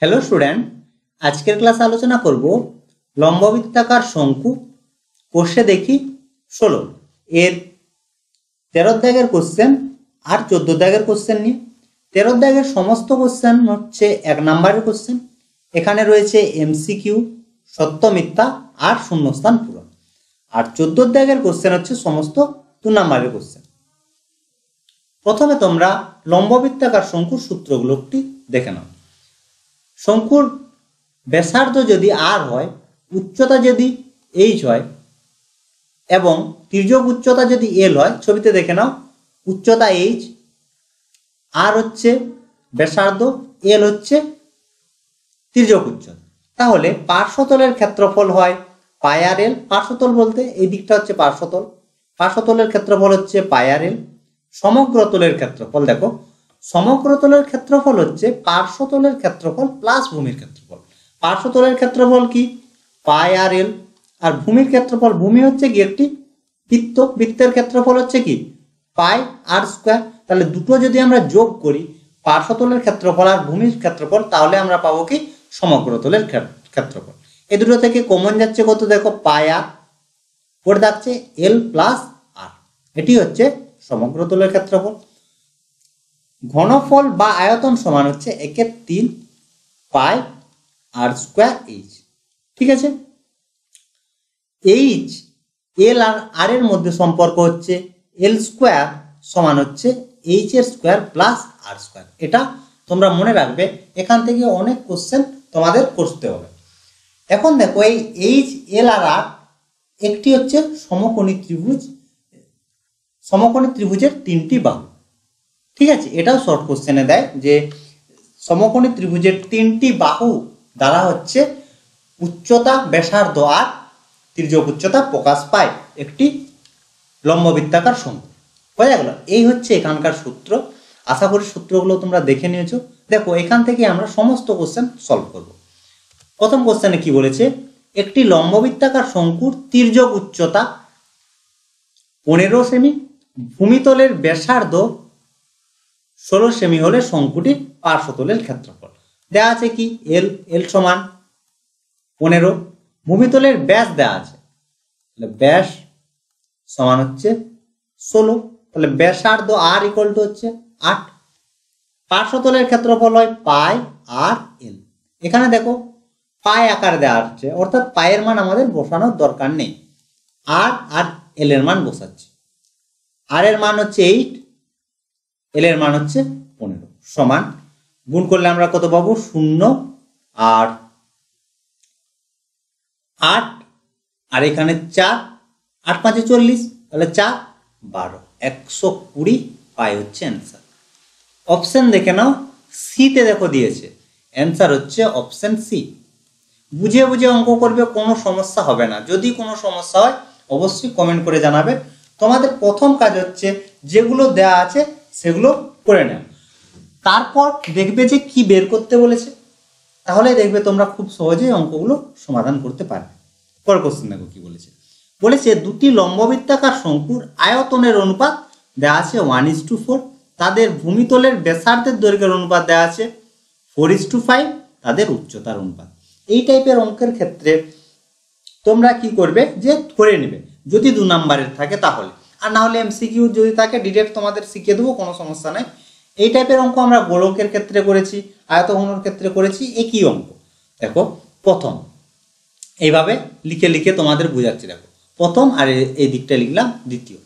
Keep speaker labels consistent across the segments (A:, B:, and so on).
A: Hello student, আজকের ক্লাসে আলোচনা করব লম্ববৃত্তাকার শঙ্কু কোষে দেখি 16 এর 13 দাগের কোশ্চেন আর 14 দাগের কোশ্চেন নিয়ে। 13 দাগের সমস্ত কোশ্চেন হচ্ছে 1 নম্বরের কোশ্চেন। এখানে রয়েছে এমসিকিউ, সত্য মিথ্যা আর শূন্যস্থান পূরণ। আর 14 দাগের কোশ্চেন হচ্ছে সমস্ত 2 নম্বরের কোশ্চেন। প্রথমে তোমরা লম্ববৃত্তাকার শঙ্কুর সূত্রগুলো একটি দেখে নাও। শঙ্কুর ব্যাসার্ধ যদি আর হয়, উচ্চতা যদি এইচ হয় এবং তির্যক উচ্চতা যদি এল হয়, ছবিতে দেখে নাও, উচ্চতা এইচ, আর হচ্ছে ব্যাসার্ধ, এল হচ্ছে তির্যক উচ্চতা, তাহলে পার্শ্বতলের ক্ষেত্রফল হয় পাই আর এল। পার্শ্বতল বলতে এই দিকটা হচ্ছে পার্শ্বতল, পার্শ্বতলের ক্ষেত্রফল হচ্ছে পাই আর এল। সমগ্রতলের ক্ষেত্রফল দেখো, সমগ্রতলের ক্ষেত্রফল হচ্ছে পার্শ্বতলের ক্ষেত্রফল প্লাস ভূমির ক্ষেত্রফল। পার্শ্বতলের ক্ষেত্রফল কি? পাই আর এল। আর ভূমির ক্ষেত্রফল, ভূমি হচ্ছে কি একটি বৃত্ত, বৃত্তের ক্ষেত্রফল হচ্ছে কি পাই আর স্কয়ার। তাহলে দুটো যদি আমরা যোগ করি, পার্শ্বতলের ক্ষেত্রফল আর ভূমির ক্ষেত্রফল, তাহলে আমরা পাবো কি সমগ্রতলের ক্ষেত্রফল। এই দুটো থেকে কমন যাচ্ছে কত? দেখো পাই আর, পড়ে থাকছে এল প্লাস আর। এটি হচ্ছে সমগ্রতলের ক্ষেত্রফল। ঘনফল বা আয়তন সমান হচ্ছে 1/3 পাই আর স্কয়ার এইচ। ঠিক আছে, এইচ, এল আর আর এর মধ্যে সম্পর্ক হচ্ছে এল স্কয়ার সমান হচ্ছে এইচ এর স্কয়ার প্লাস আর স্কয়ার। এটা তোমরা মনে রাখবে, এখান থেকে অনেক কোশ্চেন তোমাদের করতে হবে। এখন দেখো, এই এইচ, এল আর আর একটি হচ্ছে সমকোণী ত্রিভুজ, সমকোণী ত্রিভুজের 3টি বাহু। ঠিক আছে, এটাও শর্ট কোশ্চেনে দেয় যে সমকোণী ত্রিভুজের 3টি বাহু দ্বারা হচ্ছে উচ্চতা, ব্যাসার্ধ আর তির্যক উচ্চতা প্রকাশ পায় একটি লম্ববৃত্তাকার শঙ্কু। বোঝা গেল? এই হচ্ছে এখানকার সূত্র। আশা করি সূত্রগুলো তোমরা দেখে নিয়েছো। দেখো, এখান থেকে আমরা সমস্ত কোশ্চেন সলভ করব। প্রথম কোশ্চেনে কি বলেছে? একটি লম্ববৃত্তাকার শঙ্কুর তির্যক উচ্চতা 15 সেমি, ভূমিতলের ব্যাসার্ধ 16 সেমি হলে শঙ্কুটির পার্শ্বতলের ক্ষেত্রফল দেওয়া আছে কি এল, এল সমান 15, ভূমিতলের ব্যাস দেওয়া আছে, তাহলে ব্যাস সমান হচ্ছে 16, তাহলে ব্যাসার্ধ আর ইকুয়াল টু হচ্ছে 8। পার্শ্বতলের ক্ষেত্রফল হয় পাই আর এল। এখানে দেখো পাই আকারে দেওয়া হচ্ছে, অর্থাৎ পায়ের মান আমাদের বসানোর দরকার নেই, আর আর এল এর মান বসাচ্ছি। আর এর মান হচ্ছে 8, এল এর মান হচ্ছে 15, সমান গুণ করলে আমরা কত পাবো? 0 আর 8, আর এখানে 4, 8 5 40, তাহলে 4 12, 120 পাই হচ্ছে অ্যান্সার। অপশন দেখে নাও, সিতে দেখো দিয়েছে, অ্যান্সার হচ্ছে অপশন সি। বুঝে বুঝে অঙ্ক করবে, কোনো সমস্যা হবে না। যদি কোনো সমস্যা হয় অবশ্যই কমেন্ট করে জানাবে। তোমাদের প্রথম কাজ হচ্ছে যেগুলো দেয়া আছে সেগুলো করে নাও, তারপর দেখবে যে কি বের করতে বলেছে, তাহলে দেখবে তোমরা খুব সহজেই অঙ্কগুলো সমাধান করতে পারবে। পরের কোশ্চেন দেখো কি বলেছে। বলেছে দুটি লম্ববৃত্তাকার শঙ্কুর আয়তনের অনুপাত দেওয়া আছে 1:4, তাদের ভূমিতলের ব্যাসার্ধের দৈর্ঘ্যের অনুপাত দেওয়া আছে 4:5, তাদের উচ্চতার অনুপাত। এই টাইপের অঙ্কের ক্ষেত্রে তোমরা কি করবে, যে ধরে নেবে যদি 2 নম্বরের থাকে তাহলে, আর না হলে এমসিকিউ যদি থাকে ডিরেক্ট তোমাদের শিখিয়ে দেবো, কোনো সমস্যা নাই। এই টাইপের অঙ্ক আমরা গোলকের ক্ষেত্রে করেছি, আয়তঘনের ক্ষেত্রে করেছি, একই অঙ্ক। দেখো প্রথম এইভাবে লিখে লিখে তোমাদের বোঝাচ্ছি। দেখো প্রথম, আর এই দিকটা লিখলাম দ্বিতীয়।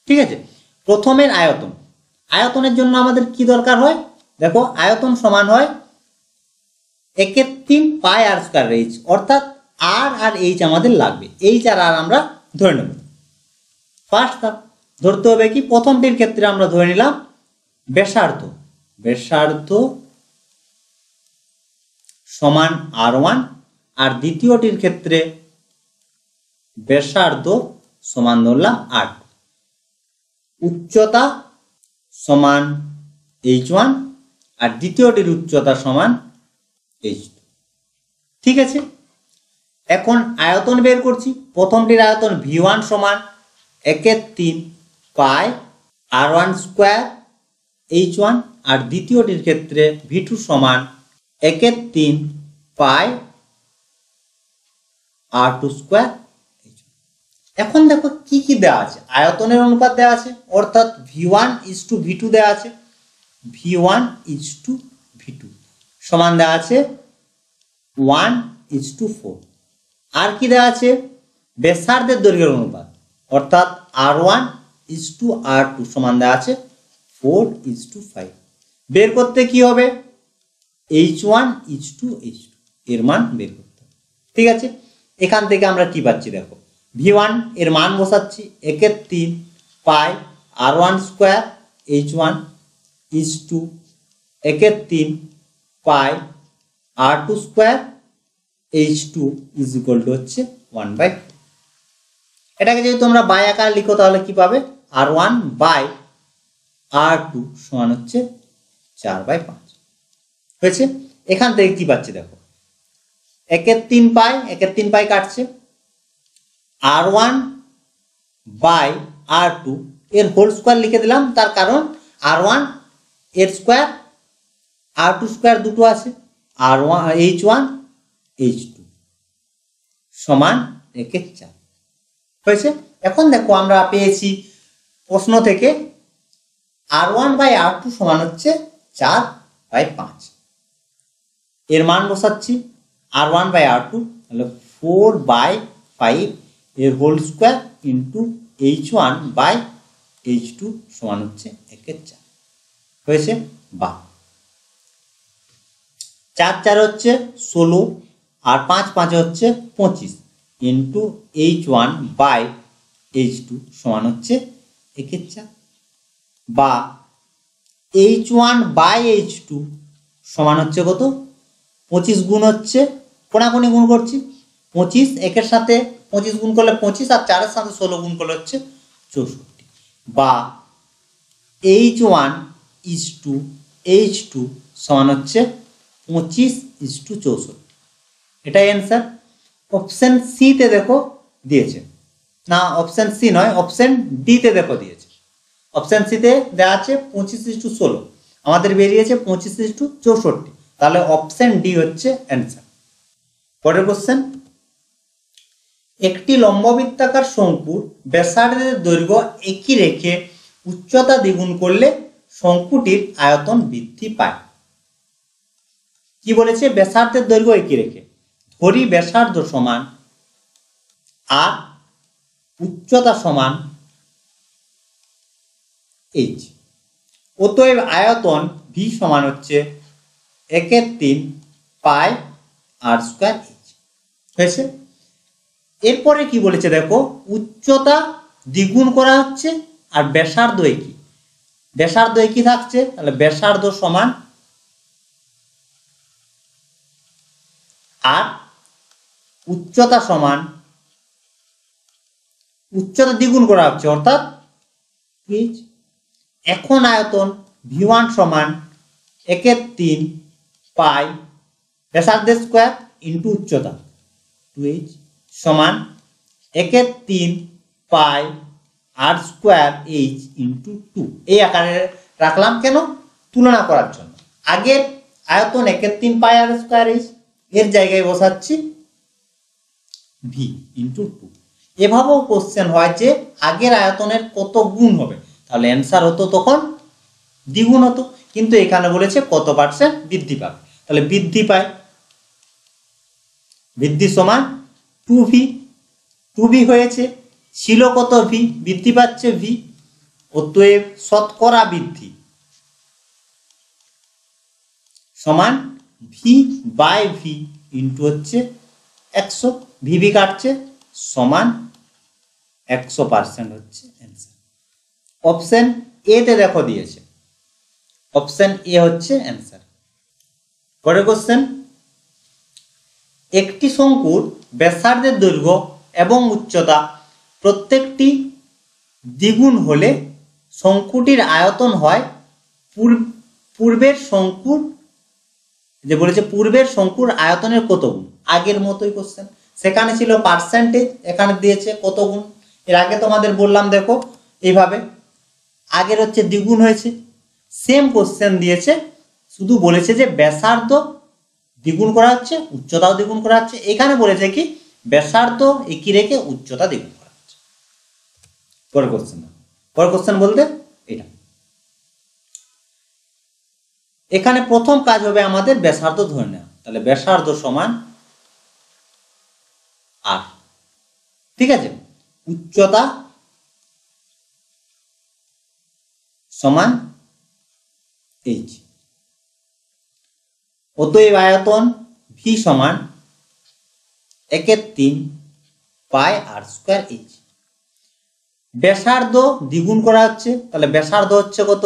A: ঠিক আছে, প্রথমের আয়তন, আয়তনের জন্য আমাদের কি দরকার হয়? দেখো আয়তন সমান হয় 1/3 পাই আর স্কয়ার এইচ, অর্থাৎ আর আর এইচ আমাদের লাগবে, এইচ আর আর আমরা ধরে নেব। ফার্স্ট ধরতে হবে কি, প্রথমটির ক্ষেত্রে আমরা ধরে নিলাম ব্যাসার্ধ, ব্যাসার্ধ সমান r1, আর দ্বিতীয়টির ক্ষেত্রে ব্যাসার্ধ সমান ধরলাম r2, উচ্চতা সমান h1, আর দ্বিতীয়টির উচ্চতা সমান h2। ঠিক আছে, এখন আয়তন বের করছি। প্রথমটির আয়তন v1 সমান 1/3 পাই r1 স্কয়ার h1, আর দ্বিতীয়টির ক্ষেত্রে v2 সমান একের 3 পাই r2 স্কয়ার। এখন দেখো কি কি দেওয়া আছে, আয়তনের অনুপাত দেওয়া আছে, অর্থাৎ v1:v2 দেওয়া আছে, v1:v2 সমান দেওয়া আছে 1:4। আর কি দেওয়া আছে, ব্যাসার্ধের দৈর্ঘ্যের অনুপাত, অর্থাৎ r1:r2 সমান দেওয়া আছে 4:5। বের করতে কি হবে, h1:h2 এর মান বের করতে হবে। ঠিক আছে, এখান থেকে আমরা কি পাচ্ছি দেখো, v1 এর মান বসাচ্ছি, একের 3 পাই r1 স্কয়ার h1:2 একের 3 পাই r2 স্কয়ার h2 হচ্ছে 1/4। এটাকে যদি তোমরা বাই আকারে লিখো তাহলে কি পাবে, r1/r2 সমান হচ্ছে 4/5 হয়েছে। এখান থেকে কি পাচ্ছি দেখো, একের 3 পাই কাটছে, r1/r2 এর হোল স্কয়ার লিখে দিলাম, তার কারণ r1 এর স্কয়ার r2 স্কয়ার দুটো আছে, h1:h2 সমান 1/4 হয়েছে। এখন দেখো আমরা পেয়েছি প্রশ্ন থেকে r1/r2 সমান হচ্ছে 4/5। এর মান বসাচ্ছি, r1/r2 তাহলে 4/5 এর হোল স্কয়ার ইন্টু h1/h2 সমান হচ্ছে 1/4 হয়েছে। বা 4 হচ্ছে 16 আর 5 হচ্ছে 25 ইন্টু h1/h2 সমান হচ্ছে 1/4। বা h1/h2 সমান হচ্ছে কত, 25 গুণ হচ্ছে, কোনাকুনি গুণ করছি, 25 একের সাথে 25 গুণ করলে 25 আর 4 এর সাথে 16 গুণ করলে হচ্ছে 64। বা h1:h2 সমান হচ্ছে 25:64। এটাই অ্যান্সার। অপশন সি তে দেখো দিয়েছে, না অপশন সি নয়, অপশন ডি তে দেখো দিয়েছে। অপশন সি তে দেওয়া আছে 25:16, আমাদের বেরিয়েছে 25:64, তাহলে অপশন ডি হচ্ছে অ্যান্সার। পরের কোশ্চেন, একটি লম্ববৃত্তাকার শঙ্কুর ব্যাসার্ধের দৈর্ঘ্য একই রেখে উচ্চতা দ্বিগুণ করলে শঙ্কুটির আয়তন বৃদ্ধি পায়। কি বলেছে, ব্যাসার্ধের দৈর্ঘ্য একই রেখে, ধরি ব্যাসার্ধ সমান আর উচ্চতা সমান h, অতএব আয়তন v সমান হচ্ছে 1/3 পাই r স্কয়ার h হয়েছে। এরপরে কি বলেছে দেখো, উচ্চতা দ্বিগুণ করা হচ্ছে আর ব্যাসার্ধ একই, ব্যাসার্ধ একই থাকছে, তাহলে ব্যাসার্ধ সমান আর উচ্চতা সমান, উচ্চতা দ্বিগুণ করা হচ্ছে অর্থাৎ h। এখন আয়তন v1 সমান 1/3 পাই ব্যাসার্ধের স্কয়ার ইন্টু উচ্চতা 2h সমান 1/3 পাই r স্কয়ার h ইন্টু 2। এই আকারে রাখলাম কেন, তুলনা করার জন্য। আগের আয়তন 1/3 পাই r স্কয়ার h, এর জায়গায় বসাচ্ছি v ইন্টু 2। এভাবেও কোশ্চেন হয় যে আগের আয়তনের কত গুণ হবে, তাহলে অ্যান্সার হতো তখন দ্বিগুণ হতো, কিন্তু এখানে বলেছে কত পার্সেন্ট বৃদ্ধি পাবে, তাহলে বৃদ্ধি পায়, বৃদ্ধি সমান 2v, 2v হয়েছে, ছিল কত v, বৃদ্ধি পাচ্ছে v, অতএব শতকরা বৃদ্ধি সমান v/v ইন্টু হচ্ছে 100, vv কাটছে সমান 100% হচ্ছে অ্যান্সার। অপশন এ তে দেখো দিয়েছে, অপশন এ হচ্ছে অ্যান্সার। পরের কোশ্চেন, একটি শঙ্কুর ব্যাসার্ধের দৈর্ঘ্য এবং উচ্চতা প্রত্যেকটি দ্বিগুণ হলে শঙ্কুটির আয়তন হয় পূর্বের শঙ্কুর, যে বলেছে পূর্বের শঙ্কুর আয়তনের কত গুণ, আগের মতোই কোশ্চেন, সেখানে ছিল পার্সেন্টেজ, এখানে দিয়েছে কত গুণ। এর আগে তোমাদের বললাম দেখো এইভাবে, আগের হচ্ছে দ্বিগুণ হয়েছে, সেম কোশ্চেন দিয়েছে, শুধু বলেছে যে ব্যাসার্ধ দ্বিগুণ করা হচ্ছে, উচ্চতাও দ্বিগুণ করা হচ্ছে। এখানে বলেছে কি ব্যাসার্ধ একই রেখে উচ্চতা দ্বিগুণ করা হচ্ছে। পরের কোশ্চেন বলতে এটা। এখানে প্রথম কাজ হবে আমাদের ব্যাসার্ধ ধরে নেওয়া। তাহলে ব্যাসার্ধ সমান আর, ঠিক আছে, উচ্চতা সমান এইচ। অতএব আয়তন ভি সমান 1/3 পাই আর স্কয়ার এইচ। ব্যাসার্ধ দ্বিগুণ করা হচ্ছে, তাহলে ব্যাসার্ধ হচ্ছে কত?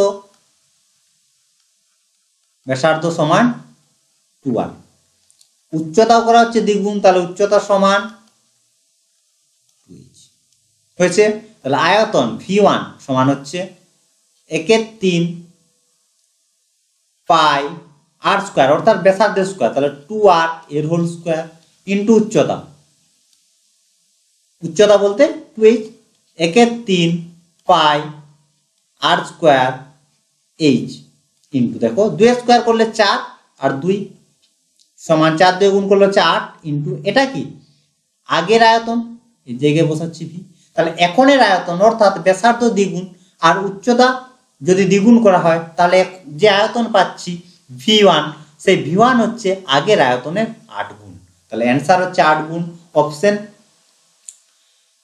A: ব্যাসার্ধ সমান 2r। উচ্চতাও করা হচ্ছে দ্বিগুণ, তাহলে উচ্চতা সমান 2h হয়েছে। তাহলে আয়তন v1 সমান হচ্ছে 1/3 পাই আর স্কয়ার, অর্থাৎ ব্যাসার্ধের স্কয়ার, তাহলে 2r এর হোল স্কয়ার ইন্টু উচ্চতা বলতে 2h, 1/3 pi r square h into, দেখো 2 স্কয়ার করলে 4 আর 2 সমান 4 দিয়ে গুণ করলে 8 ইন্টু, এটা কি আগের আয়তন, এই জায়গায় বসাচ্ছি ভি। তাহলে এখনের আয়তন অর্থাৎ ব্যাসার্ধ দ্বিগুণ আর উচ্চতা যদি দ্বিগুণ করা হয়, তাহলে যে আয়তন পাচ্ছি v1, সেই v1 হচ্ছে আগের আয়তনের 8 গুণ। তাহলে অ্যান্সার হচ্ছে 8 গুণ।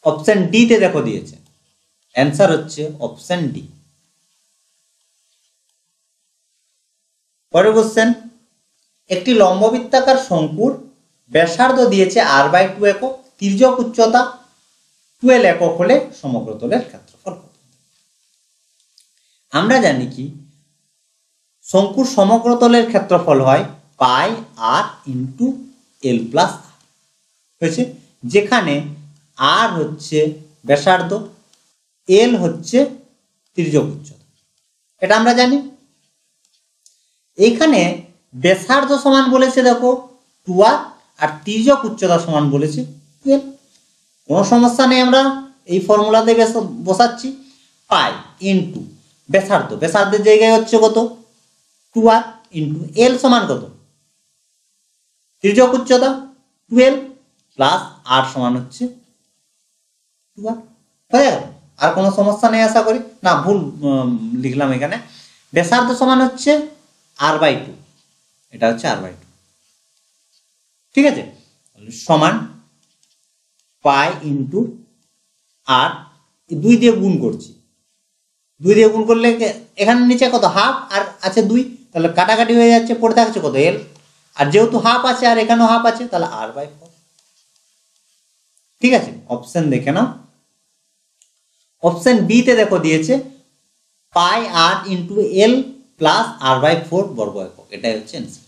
A: অপশন ডি তে দেখো দিয়েছে, অ্যান্সার হচ্ছে অপশন ডি। পরের কোশ্চেন, একটি লম্ববৃত্তাকার শঙ্কুর ব্যাসার্ধ দিয়েছে r/2 একক, তির্যক উচ্চতা 12 একক হলে সমগ্রতলের ক্ষেত্রফল কত? আমরা জানি কি শঙ্কুর সমগ্রতলের ক্ষেত্রফল হয় পাই আর ইন্টু এল প্লাস আর, হয়েছে, যেখানে আর হচ্ছে ব্যাসার্ধ, এল হচ্ছে তির্যক উচ্চতা, এটা আমরা জানি। এইখানে ব্যাসার্ধ সমান বলেছে দেখো 2r, আর তির্যক উচ্চতা সমান বলেছে 12। কোনো সমস্যা নেই, আমরা এই ফর্মুলাতে বসাচ্ছি পাই ইন্টু ব্যাসার্ধের জায়গায় হচ্ছে কত 2r ইন্টু এল সমান কত তির্যক উচ্চতা 12 প্লাস আর সমান হচ্ছে 2r। হয়ে গেল, আর কোনো সমস্যা নেই আশা করি। না, ভুল লিখলাম এখানে, ব্যাসার্ধ সমান হচ্ছে r/2, এটা হচ্ছে r/2, ঠিক আছে, সমান পাই ইন্টু আর 2 দিয়ে গুণ করছি, 2 দিয়ে গুণ করলে এখানে নিচে কত হাফ আর আছে 2, তাহলে কাটাকাটি হয়ে যাচ্ছে, পড়ে থাকছে কত এল, আর যেহেতু হাফ আছে আর এখানেও হাফ আছে, তাহলে r/4, ঠিক আছে। অপশন দেখে নাও, অপশন বি তে দেখো দিয়েছে পাই আর ইন্টু এল প্লাস r/4 বর্গ একক, এটাই হচ্ছে অ্যান্সার।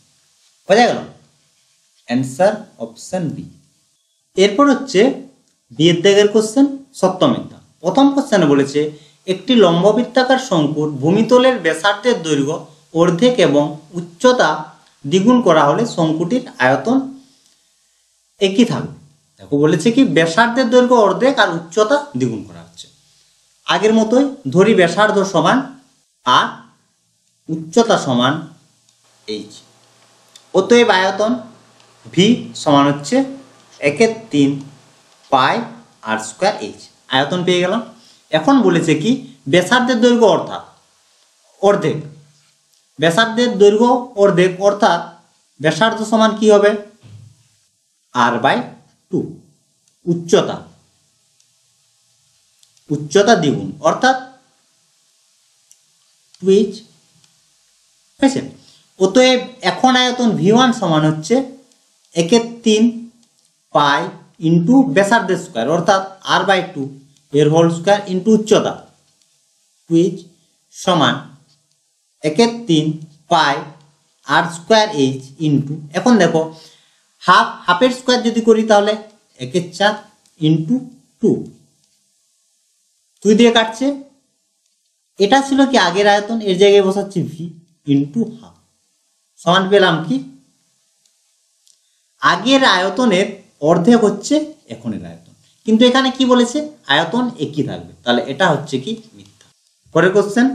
A: বোঝা গেল, অ্যান্সার অপশন বি। এরপর হচ্ছে বি এর দাগের কোশ্চেন, সত্য মিথ্যা। প্রথম কোশ্চেনে বলেছে একটি লম্ববৃত্তাকার শঙ্কুর ভূমিতলের ব্যাসার্ধের দৈর্ঘ্য অর্ধেক এবং উচ্চতা দ্বিগুণ করা হলে শঙ্কুটির আয়তন একই থাকবে। দেখো বলেছে কি ব্যাসার্ধের দৈর্ঘ্য অর্ধেক আর উচ্চতা দ্বিগুণ করা হচ্ছে। আগের মতোই ধরি ব্যাসার্ধ সমান আর উচ্চতা সমান এইচ। অতএব আয়তন ভি সমান হচ্ছে 1/3 পাই আর স্কয়ার এইচ। আয়তন পেয়ে গেলাম। এখন বলেছে কি ব্যাসার্ধের দৈর্ঘ্য অর্ধেক, ব্যাসার্ধের দৈর্ঘ্য অর্ধেক অর্থাৎ ব্যাসার্ধ সমান কি হবে r/2, উচ্চতা দ্বিগুণ অর্থাৎ 2h হয়েছে। অতএব এখন আয়তন v1 সমান হচ্ছে 1/3 পাই ইন্টু ব্যাসার্ধের স্কয়ার অর্থাৎ r/2 এর হোল স্কয়ার ইন্টু উচ্চতা 2h সমান 1/3 pi r square H into, এখন দেখো হাফের স্কয়ার যদি করি তাহলে 1/4 ইন্টু 2, 2 দিয়ে কাটছে। এটা ছিল কি আগের আয়তন, এর জায়গায় বসাচ্ছি ভি ইন্টু হাফ, সমান পেলাম কি আগের আয়তনের অর্ধেক হচ্ছে এখনের আয়তন, কিন্তু এখানে কি বলেছে আয়তন একই থাকবে, তাহলে এটা হচ্ছে কি মিথ্যা। পরের কোশ্চেন,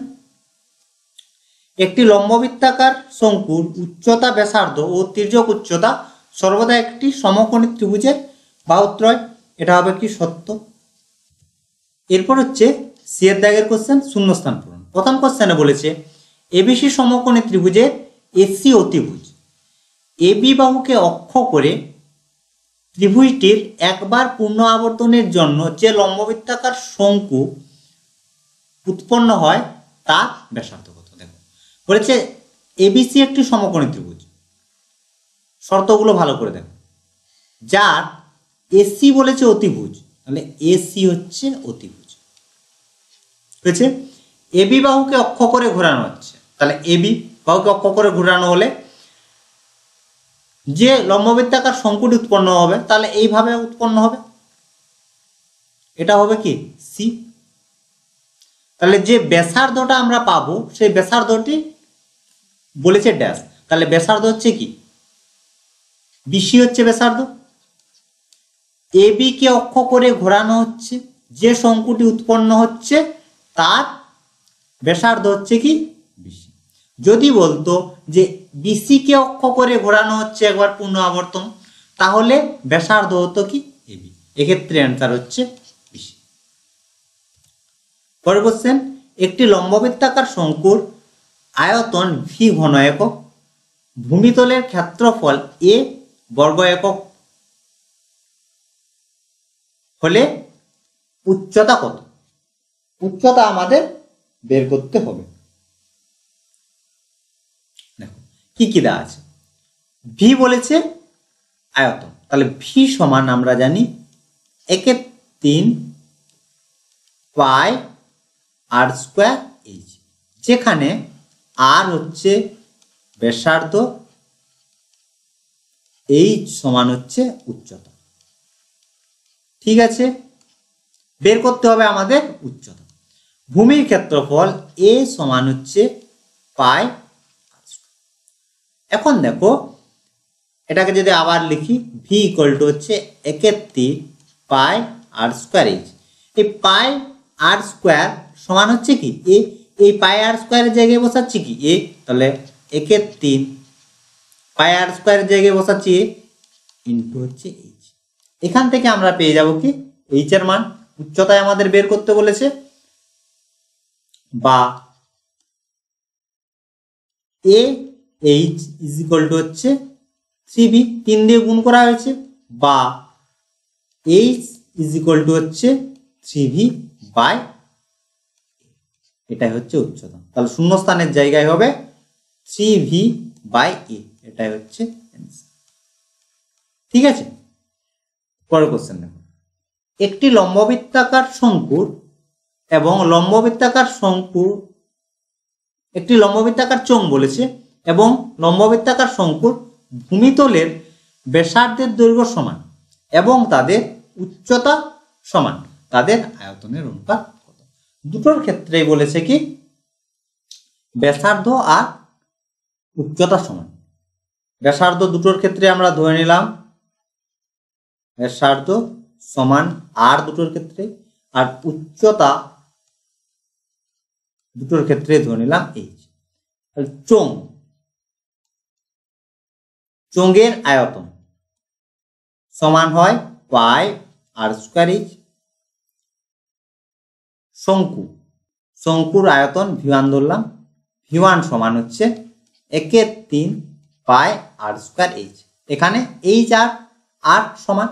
A: একটি লম্ববৃত্তাকার শঙ্কুর উচ্চতা ব্যাসার্ধ ও তির্যক উচ্চতা সর্বদা একটি সমকোণী ত্রিভুজের বাহুত্রয়। এটা হবে কি সত্য। এরপর হচ্ছে সি এর দাগের কোশ্চেন, শূন্যস্থান পূরণ। প্রথম কোশ্চেনে বলেছে এবিসি সমকোণী ত্রিভুজের এসি অতিভুজ এবি বাহুকে অক্ষ করে ত্রিভুজটির একবার পূর্ণ আবর্তনের জন্য যে লম্ববৃত্তাকার শঙ্কু উৎপন্ন হয় তার ব্যাসার্ধ কত। দেখো বলেছে এবিসি একটি সমকোণী ত্রিভুজ, শর্তগুলো ভালো করে দেখো, যার এসি বলেছে অতিভুজ, তাহলে এসি হচ্ছে অতিভুজ হয়েছে। এবি বাহুকে অক্ষ করে ঘোরানো হচ্ছে, তাহলে এবি বাহুকে অক্ষ করে ঘোরানো হলে যে লম্ববৃত্তাকার শঙ্কুটি উৎপন্ন হবে তাহলে এইভাবে উৎপন্ন হবে, এটা হবে কি সি। তাহলে যে ব্যাসার্ধটা আমরা পাবো সেই ব্যাসার্ধটি বলেছে ড্যাশ, তাহলে ব্যাসার্ধ হচ্ছে কি বিসি হচ্ছে ব্যাসার্ধ। এবি কে অক্ষ করে ঘোরানো হচ্ছে, যে শঙ্কুটি উৎপন্ন হচ্ছে তার ব্যাসার্ধ হচ্ছে কি বিসি। যদি বলতো যে বিসি কে অক্ষ করে ঘোরানো হচ্ছে একবার পূর্ণ আবর্তন, তাহলে ব্যাসার্ধ হতো কি এবি, এক্ষেত্রে অ্যান্সার হচ্ছে বিসি। পরের কোশ্চেন, একটি লম্ববৃত্তাকার শঙ্কুর আয়তন ভি ঘন একক, ভূমিতলের ক্ষেত্রফল এ বর্গ একক হলে উচ্চতা কত। উচ্চতা আমাদের বের করতে হবে। দেখো কি কি দেওয়া আছে, ভি বলেছে আয়তন, তাহলে ভি সমান আমরা জানি 1/3 পাই আর স্কোয়ার এইচ, যেখানে আর হচ্ছে ব্যাসার্ধ, এইচ সমান হচ্ছে উচ্চতা। ঠিক আছে, বের করতে হবে আমাদের উচ্চতা। ভূমির ক্ষেত্রফল এ সমান হচ্ছে পাই। এখন দেখো এটাকে যদি আবার লিখি, ভি ইকুয়াল টু হচ্ছে 1/3 পাই আর স্কোয়ার এইচ। এই পাই আর স্কোয়ার সমান হচ্ছে কি এ, এই পাই আর স্কোয়ারের জায়গায় বসাচ্ছি কি এ, তাহলে 1/3 পাই আর স্কোয়ারের জায়গায় বসাচ্ছি এ ইন্টু হচ্ছে এইচ। এখান থেকে আমরা পেয়ে যাব কি এইচ এর মান। উচ্চতায় আমাদের বের করতে বলেছে, বা A H is equal to হচ্ছে 3v, 3 দিয়ে গুণ করা হয়েছে, বা এইচ ইজ ইকুয়াল টু হচ্ছে 3v বাই, এটাই হচ্ছে উচ্চতা। তাহলে শূন্যস্থানের জায়গায় হবে 3v বাই এ, এটাই হচ্ছে অ্যান্সার। ঠিক আছে, পরের কোশ্চেন দেখো, একটি লম্ববৃত্তাকার শঙ্কুর এবং লম্ববৃত্তাকার শঙ্কু, একটি লম্ববৃত্তাকার চোঙ বলেছে এবং লম্ববৃত্তাকার শঙ্কুর ভূমিতলের ব্যাসার্ধের দৈর্ঘ্য সমান এবং তাদের উচ্চতা সমান, তাদের আয়তনের অনুপাত কত। দুটোর ক্ষেত্রেই বলেছে কি ব্যাসার্ধ আর উচ্চতা সমান। ব্যাসার্ধ দুটোর ক্ষেত্রে আমরা ধরে নিলাম ব্যাসার্ধ সমান আর দুটোর ক্ষেত্রে, আর উচ্চতা দুটোর ক্ষেত্রে ধরে নিলাম এইচ। চোঙ, চোঙের আয়তন সমান হয় পাই আর স্কোয়ার এইচ। শঙ্কু, শঙ্কুর আয়তন ভি1 ধরলাম, ভি1 সমান হচ্ছে 1/3 পাই আর স্কোয়ার এইচ। এখানে এইচ আর আর সমান,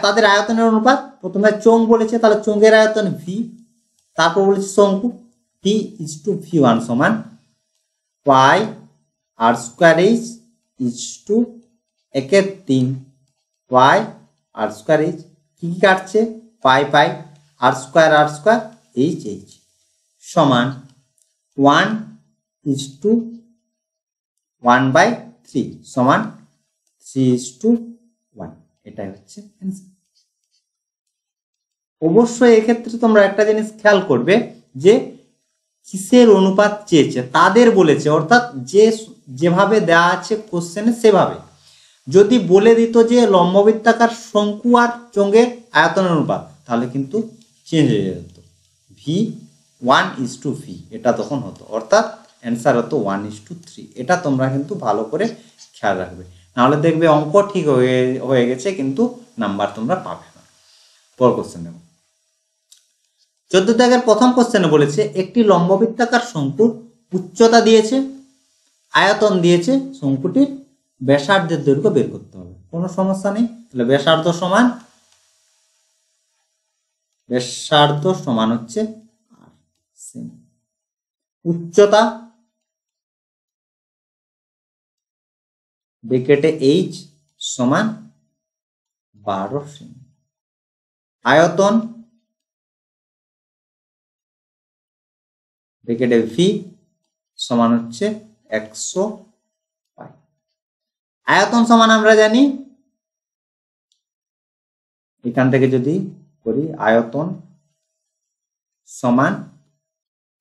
A: তাদের আয়তনের অনুপাত। প্রথমে চোঙ বলেছে, তাহলে চোঙের আয়তন ভি, তারপর বলেছে শঙ্কু, ভি ইজ টু ভি1 সমান pi r square h is to 1/3 pi r square h. কি কি কাটছে, pi pi, r square h h সমান 1:1/3 সমান 3:1, এটাই হচ্ছে অ্যান্সার। অবশ্যই এক্ষেত্রে তোমরা একটা জিনিস খেয়াল করবে যে কিসের অনুপাত চেয়েছে, তাদের বলেছে, অর্থাৎ যেভাবে দেওয়া আছে কোশ্চেনে সেভাবে। যদি বলে দিত যে লম্ববৃত্তাকার শঙ্কু আর চোঙের আয়তনের অনুপাত, তাহলে কিন্তু চেঞ্জ হয়ে যেত, v1:v, এটা তখন হতো, অর্থাৎ অ্যান্সার হতো 1:3। এটা তোমরা কিন্তু ভালো করে খেয়াল রাখবে, নাহলে দেখবে অঙ্ক ঠিক হয়ে গেছে কিন্তু নাম্বার তোমরা পাবে না। পর কোশ্চেন নেব। 14 দাগের প্রথম কোশ্চেনে বলেছে একটি লম্ববৃত্তাকার শঙ্কুর উচ্চতা দিয়েছে, আয়তন দিয়েছে, শঙ্কুটির ব্যাসার্ধের দৈর্ঘ্য বের করতে হবে। কোনো সমস্যা নেই। তাহলে ব্যাসার্ধ সমান হচ্ছে উচ্চতা ব্র্যাকেটে h সমান 12 সেমি, আয়তন ব্র্যাকেটে v সমান হচ্ছে 100 পাই। আয়তন সমান আমরা জানি, এখান থেকে যদি করি আয়তন সমান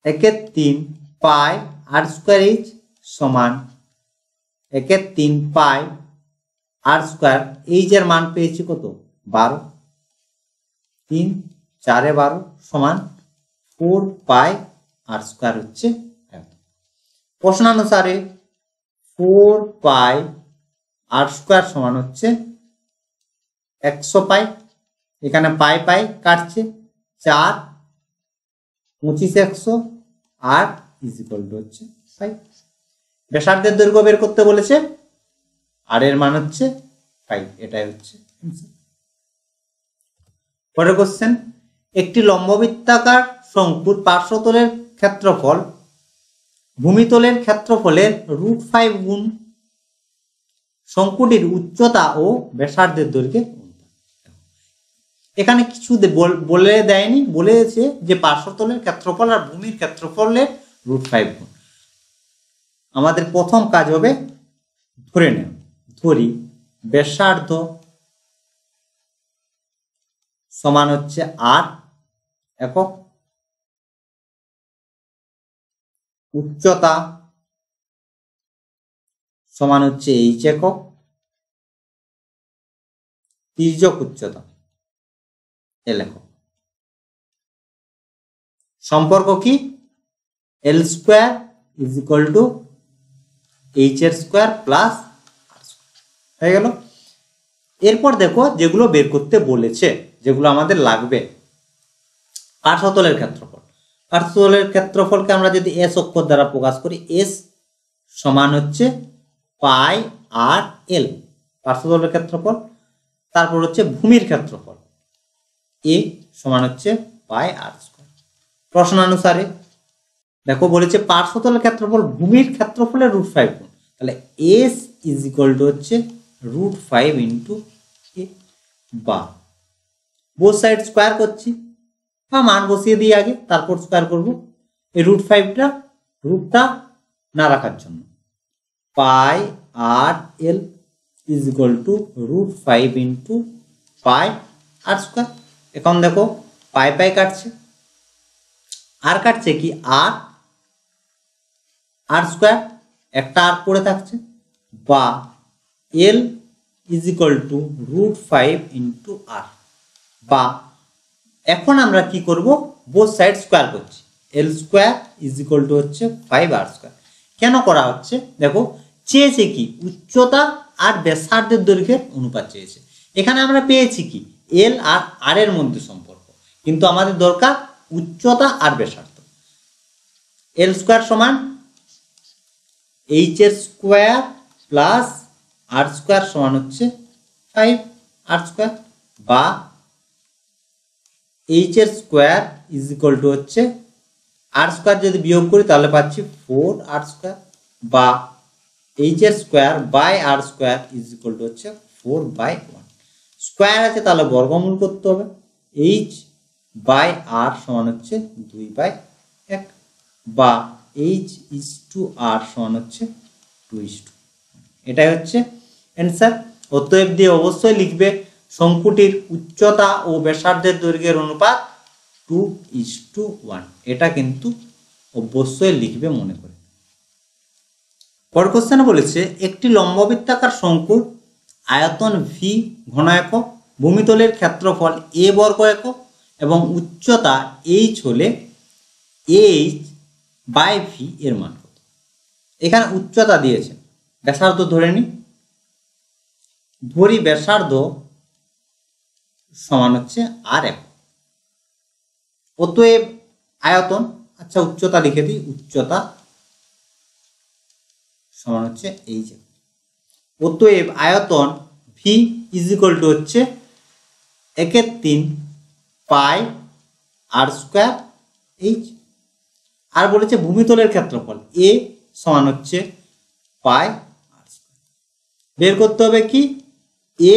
A: 1/3 পাই r স্কয়ার h সমান 1/3 পাই r স্কয়ার। h এর মান পেয়েছি কত? 12, 3 4 12 সমান 4 পাই r স্কয়ার হচ্ছে আয়তন। প্রশ্নানুসারে 4 পাই r স্কয়ার সমান হচ্ছে 100 পাই। এখানে পাই পাই কাটছে, 4 25 100 আর ইজ ইকুয়াল টু হচ্ছে 5। ব্যাসার্ধের দৈর্ঘ্য বের করতে বলেছে, আর এর মান হচ্ছে 5। এটাই হচ্ছে आंसर। পরের কোশ্চেন, একটি লম্ববৃত্তাকার শঙ্কুর পার্শ্বতলের ক্ষেত্রফল ভূমিতলের ক্ষেত্রফলের √5 গুণ শঙ্কুটির উচ্চতা ও ব্যাসার্ধের দৈর্ঘ্যের। এখানে কিছু বলে দেয়নি, বলেছে যে পার্শ্বতলের ক্ষেত্রফল আর ভূমির ক্ষেত্রফলের √5 গুণ। আমাদের প্রথম কাজ হবে ধরে নেওয়া। ধরি ব্যাসার্ধ সমান হচ্ছে r একক, উচ্চতা সমান হচ্ছে h একক, তির্যক উচ্চতা l একক। সম্পর্ক কি? l square is equal two h এর স্কয়ার প্লাস r স্কয়ার হয়ে গেল। এরপর দেখো যেগুলো বের করতে বলেছে, যেগুলো আমাদের লাগবে। পার্শ্বতলের ক্ষেত্রফল। পার্শ্বতলের ক্ষেত্রফলকে আমরা যদি s অক্ষর দ্বারা প্রকাশ করি, s সমান হচ্ছে পাই আর l, পার্শ্বতলের ক্ষেত্রফল। তারপর হচ্ছে ভূমির ক্ষেত্রফল, a সমান হচ্ছে পাই আর স্কয়ার। প্রশ্নানুসারে দেখো বলেছে পার্শ্বতলের ক্ষেত্রফল ভূমির ক্ষেত্রফলের √5 গুণ, তাহলে s ইজ ইকুয়াল টু হচ্ছে √5 ইন্টু a, বা বোথ সাইড স্কয়ার করছি, বা মান বসিয়ে দিই আগে, তারপর স্কয়ার করব। এই √5টা রুটটা না রাখার জন্য, pi r l is equal to √5 into pi r square. এখন দেখো পাই পাই কাটছে, আর কাটছে কি আর স্কয়ার, একটা আর পড়ে থাকছে, বা l is equal to √5 into r, বা এখন আমরা কি করব, বোথ সাইড স্কয়ার করছি। l square is equal to হচ্ছে 5r স্কয়ার। কেন করা হচ্ছে দেখো, চেয়েছে কি উচ্চতা আর ব্যাসার্ধের দৈর্ঘ্যের অনুপাত চেয়েছে। এখানে আমরা পেয়েছি কি l আর r এর মধ্যে সম্পর্ক, কিন্তু আমাদের দরকার উচ্চতা আর ব্যাসার্ধ। l স্কয়ার সমান h এর স্কয়ার প্লাস r স্কয়ার সমান হচ্ছে 5r স্কয়ার, বা h এর স্কয়ার ইজ ইকুয়াল টু হচ্ছে r স্কয়ার যদি বিয়োগ করি তাহলে পাচ্ছি 4r স্কয়ার, বা h এর square by r square is equal to হচ্ছে 4/1। স্কয়ার আছে তাহলে বর্গমূল করতে হবে, h বাই r সমান হচ্ছে 2/1, বা h ইজ টু r সমান হচ্ছে 2:1। এটাই হচ্ছে অ্যান্সার। অতএব দিয়ে অবশ্যই লিখবে শঙ্কুটির উচ্চতা ও ব্যাসার্ধের দৈর্ঘ্যের অনুপাত 2:1। এটা কিন্তু অবশ্যই লিখবে মনে করে। পরের কোশ্চেনে বলেছে একটি লম্ববৃত্তাকার শঙ্কুর আয়তন v ঘন একক, ভূমিতলের ক্ষেত্রফল a বর্গ একক এবং উচ্চতা h হলে h বাই v এর মান কত। এখানে উচ্চতা দিয়েছে, ব্যাসার্ধ ধরে নি, ধরি ব্যাসার্ধ সমান হচ্ছে আর একক। অতএব আয়তন, আচ্ছা উচ্চতা লিখে দিই, উচ্চতা সমান হচ্ছে এই যে, অতএব আয়তন ভি ইজ ইকুয়াল টু হচ্ছে 1/3 পাই আর স্কোয়ার এইচ। আর বলেছে ভূমিতলের ক্ষেত্রফল এ সমান হচ্ছে পাই আর স্কোয়ার। বের করতে হবে কি এ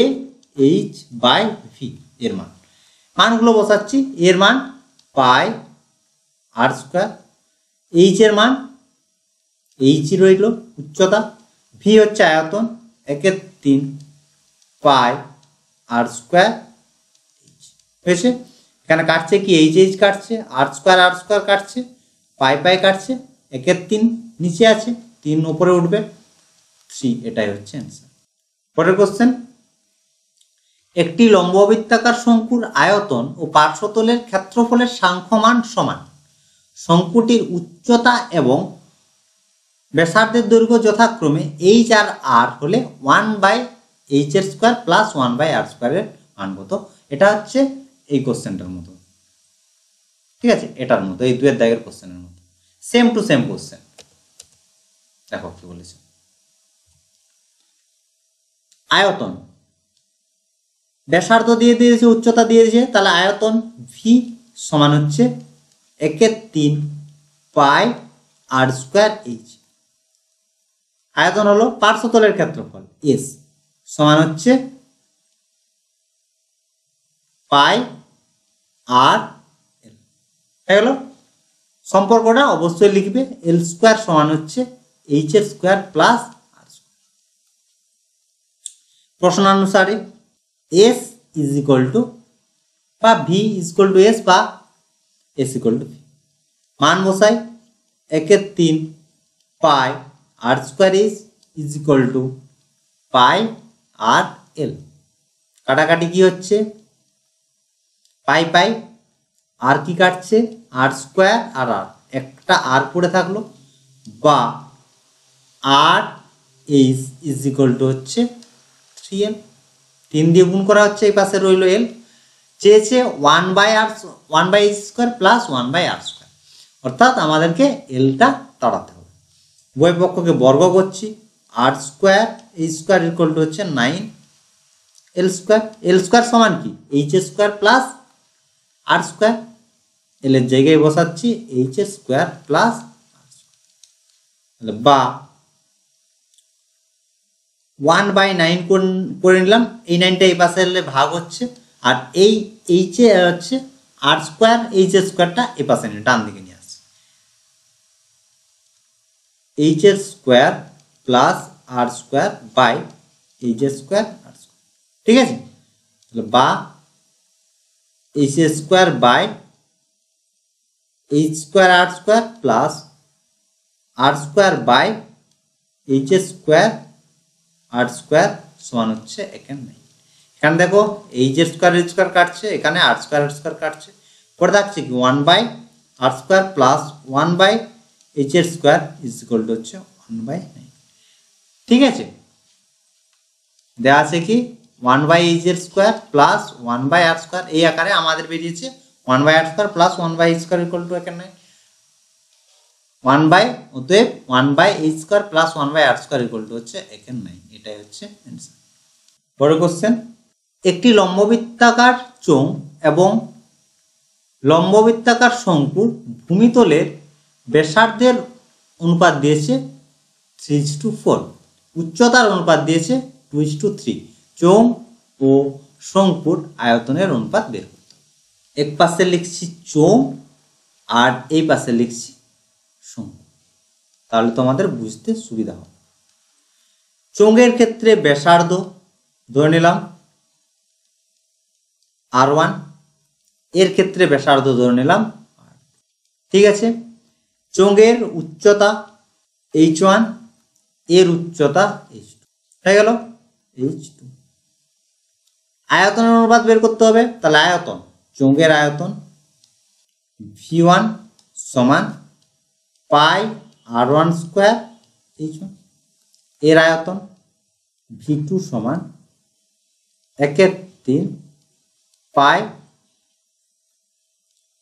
A: এইচ বাই ভি এর মান, মানগুলো বসাচ্ছি। এর মান পাই আর স্কোয়ার, এইচ এর মান এইচ রইল উচ্চতা, ভি হচ্ছে আয়তন 1/3 পাই আর স্কোয়ার হয়েছে। এখানে কাটছে কি এইচ এইচ কাটছে, আর স্কোয়ার কাটছে, পাই কাটছে, 1/3 নিচে আছে, 3 উপরে উঠবে, 3, এটাই হচ্ছে অ্যান্সার। পরের কোশ্চেন, একটি লম্ববৃত্তাকার শঙ্কুর আয়তন ও পার্শ্বতলের ক্ষেত্রফলের সাংখ্যমান সমান। শঙ্কুটির উচ্চতা এবং ব্যাসার্ধের দৈর্ঘ্য যথাক্রমে এইচ আর আর হলে 1/h এর স্কোয়ার প্লাস 1/r স্কোয়ারের মান কত? এটা হচ্ছে এই কোশ্চেনটার মতো, ঠিক আছে, এটার মতো, এই 2 এর দাগের কোশ্চেনের মতো, সেম টু সেম কোশ্চেন। দেখো কি বলেছে, আয়তন ব্যাসার্ধ দিয়ে দিয়েছে, উচ্চতা দিয়েছে, তাহলে আয়তন ভি সমান হচ্ছে 1/3 পাই আর স্কোয়ার এইচ। আয়তন হলো পার্শ্বতলের ক্ষেত্রফল এস সমান হচ্ছে পাই আর এল। হয়ে গেল। সম্পর্কটা অবশ্যই লিখবে, এল স্কোয়ার সমান হচ্ছে এইচ এর স্কোয়ার প্লাস আর স্কোয়ার। প্রশ্নানুসারে এস ইজ ইকুয়াল টু বা v is equal to s বা এস ইকুয়াল টু ভি। মান বসাই, 1/3 pi r square is equal to pi r l. কাটাকাটি কি হচ্ছে, পাই আর কি কাটছে, আর স্কোয়ার আর আর, একটা আর পড়ে থাকলো, বা আর এইচ ইজ ইকুয়াল টু হচ্ছে 3l। 3 দিয়ে গুণ করা হচ্ছে, এই পাশে রইল এল। চেয়েছে 1/h square plus 1/r square, অর্থাৎ আমাদেরকে এলটা তাড়াতে হবে। উভয় পক্ষকে বর্গ করছি, আর স্কোয়ার এই স্কোয়ার ইকুয়াল টু হচ্ছে 9l স্কোয়ার। এল স্কোয়ার সমান কি H square plus r square, এল এর জায়গায় বসাচ্ছি এইচ স্কোয়ার প্লাস বা 1/9 করে নিলাম। এই 9টা এই পাশে এলে ভাগ হচ্ছে, আর এই এইচ এ হচ্ছে আর স্কোয়ার, এইচ স্কোয়ারটা এ পাশে নিয়ে ডান দিকে নিয়ে আসছে, h square plus r square by h square r square, ঠিক আছে, বা h square by h square r square plus r square by h square r square সমান হচ্ছে 1/9। এখানে দেখো এইচ স্কোয়ার কাটছে, এখানে আর স্কোয়ার কাটছে, পরে থাকছে কি 1/r square plus 1/h square is equal to হচ্ছে 1/9, ঠিক আছে। দেওয়া আছে কি 1/h square plus 1/r square, এই আকারে আমাদের বেরিয়েছে 1/r square plus 1/h square equal to 1/9। অতএব 1/h square plus 1/r square equal to হচ্ছে 1/9, এটাই হচ্ছে অ্যান্সার। পরের কোশ্চেন, একটি লম্ববৃত্তাকার চোঙ এবং লম্ববৃত্তাকার শঙ্কুর ভূমিতলের ব্যাসার্ধের অনুপাত দিয়েছে 3:4, উচ্চতার অনুপাত দিয়েছে 2:3। চোঙ ও শঙ্কুর আয়তনের অনুপাত বের করতে হবে। এক পাশে লিখছি চোঙ আর এই পাশে লিখছি শঙ্কু, তাহলে তোমাদের বুঝতে সুবিধা হবে। চোঙের ক্ষেত্রে ব্যাসার্ধ ধরে নিলাম r1, এর ক্ষেত্রে ব্যাসার্ধ ধরে নিলাম r, ঠিক আছে। চোঙের উচ্চতা h1, এর উচ্চতা h2, হয়ে গেল h2। আয়তনের অনুপাত বের করতে হবে, তাহলে আয়তন, চোঙের আয়তন v1 সমান পাই r1 স্কোয়ার H1 এর আয়তন V2 সমান 1/3 পাই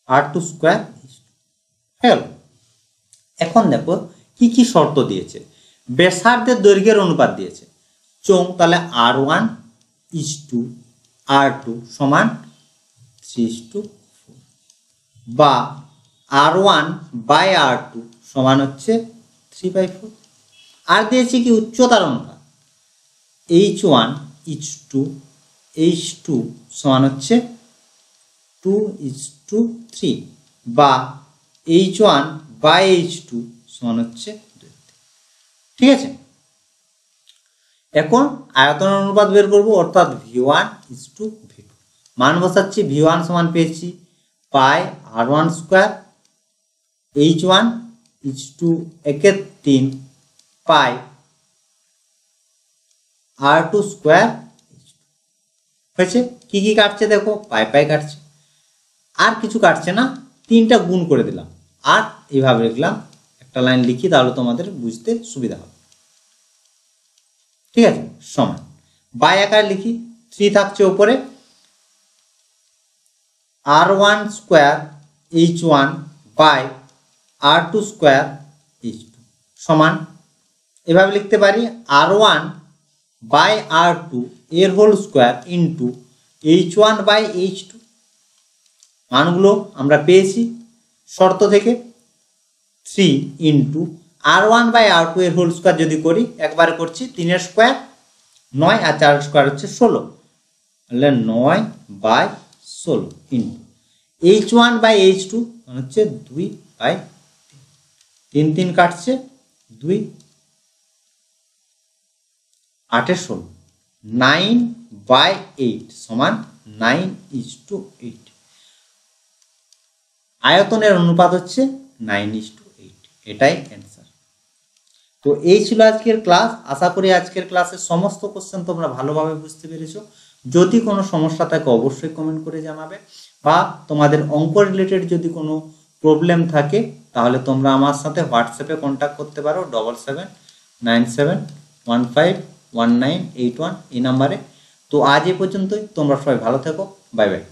A: R2 স্কয়ার হল। এখন দেখো কি কি শর্ত দিয়েছে। ব্যাসার্ধের দৈর্ঘ্যের অনুপাত দিয়েছে চোঙ, তাহলে R1 to R2 সমান 3:4 বা R1 বাই R2 সমান হচ্ছে 3/4। আর দিয়েছে কি উচ্চতার অনুপাত H1 to H2 সমান হচ্ছে 2:3 বা H1 বাই H2 সমান হচ্ছে 2। ঠিক আছে, এখন আয়তনের অনুপাত বের করব, অর্থাৎ V1 to V2 মান বসাচ্ছি। V1 সমান পেয়েছি পাই R1 square, H1 to 1/3 pi R2 square হয়েছে। কি কি কাটছে দেখো, পাই পাই কাটছে, আর কিছু কাটছে না, তিনটা গুণ করে দিলাম আর এইভাবে লিখলাম। একটা লাইন লিখি তাহলে তোমাদের বুঝতে সুবিধা হবে। ঠিক আছে, সমান বাই আকারে লিখি, 3 থাকছে উপরে, R1 square H1 by R2 square H2 সমান এভাবে লিখতে পারি R1 বাই R2 এর whole square into H1 by H2। মানগুলো আমরা পেয়েছি শর্ত থেকে, 3 ইন্টু R1 বাই R2 এর হোল স্কয়ার যদি করি, একবারে করছি, 3 এর স্কয়ার 9 আর 4 এর স্কয়ার হচ্ছে 16, তাহলে 9 by 16 into H1 by H2 মানে হচ্ছে 2 বাই 3, 3 কাটছে 2, 8 এর 16, 9 বাই 8 সমান 9:8। আয়তনের অনুপাত হচ্ছে 9:8, এটাই অ্যান্সার। তো এই ছিল আজকের ক্লাস। আশা করি আজকের ক্লাসের সমস্ত কোশ্চেন তোমরা ভালোভাবে বুঝতে পেরেছো। যদি কোনো সমস্যা থাকে অবশ্যই কমেন্ট করে জানাবে, বা তোমাদের অঙ্ক রিলেটেড যদি কোনো প্রবলেম থাকে তাহলে তোমরা আমার সাথে হোয়াটসঅ্যাপে কন্ট্যাক্ট করতে পারো 7797151981 এই নাম্বারে। তো আজ এ পর্যন্তই, তোমরা সবাই ভালো থেকো, বাই বাই।